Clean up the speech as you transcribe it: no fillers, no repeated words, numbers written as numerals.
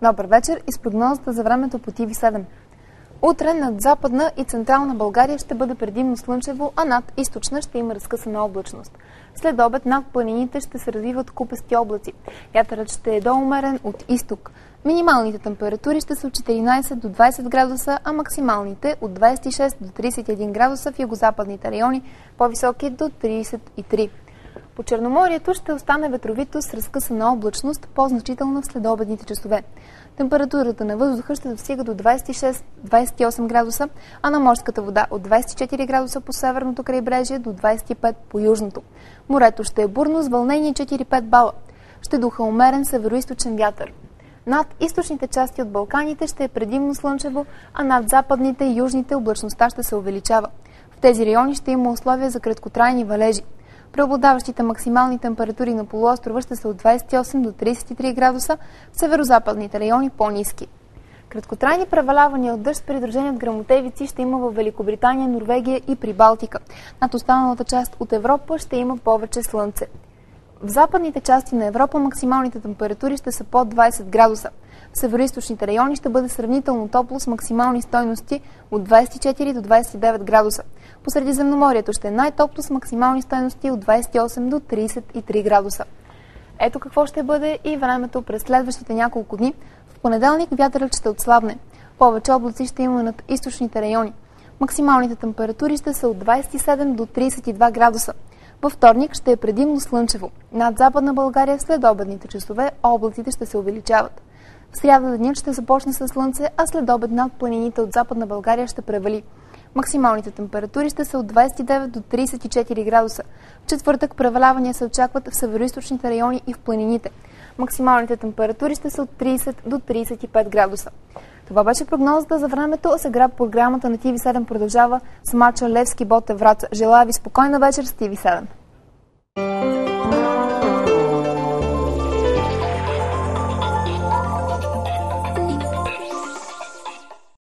Добър вечер и с прогнозата за времето по TV7. Утре над Западна и Централна България ще бъде предимно слънчево, а над Източна ще има разкъсана облачност. След обед над планините ще се развиват купести облаци. Вятърът ще е доумерен от изток. Минималните температури ще са от 14 до 20 градуса, а максималните от 26 до 31 градуса в югозападните райони, по-високи до 33. По Черноморието ще остане ветровито с разкъсана облачност, по-значителна в следобедните часове. Температурата на въздуха ще достига до 26-28 градуса, а на морската вода от 24 градуса по северното крайбрежие до 25 по южното. Морето ще е бурно с вълнение 4-5 бала. Ще духа умерен североизточен вятър. Над източните части от Балканите ще е предимно слънчево, а над западните и южните облачността ще се увеличава. В тези райони ще има условия за краткотрайни валежи. Преобладаващите максимални температури на полуострова ще са от 28 до 33 градуса, в северозападните райони по-ниски. Краткотрайни превалявания от дъжд, придружени от гръмотевици, ще има в Великобритания, Норвегия и Прибалтика. Над останалата част от Европа ще има повече слънце. В западните части на Европа максималните температури ще са под 20 градуса. В североизточните райони ще бъде сравнително топло с максимални стойности от 24 до 29 градуса. По Средиземноморието ще е най-топло с максимални стойности от 28 до 33 градуса. Ето какво ще бъде и времето през следващите няколко дни. В понеделник вятърът ще отслабне. Повече облаци ще има над източните райони. Максималните температури ще са от 27 до 32 градуса. Във вторник ще е предимно слънчево. Над Западна България след обедните часове облаците ще се увеличават. В сряда денят ще започне със слънце, а след обед над планините от Западна България ще превали. Максималните температури ще са от 29 до 34 градуса. В четвъртък превалявания се очакват в североизточните райони и в планините. Максималните температури ще са от 30 до 35 градуса. Това беше прогнозата за времето, а сега програмата на TV7 продължава с мача Левски Ботев Враца. Желая ви спокойна вечер с TV7.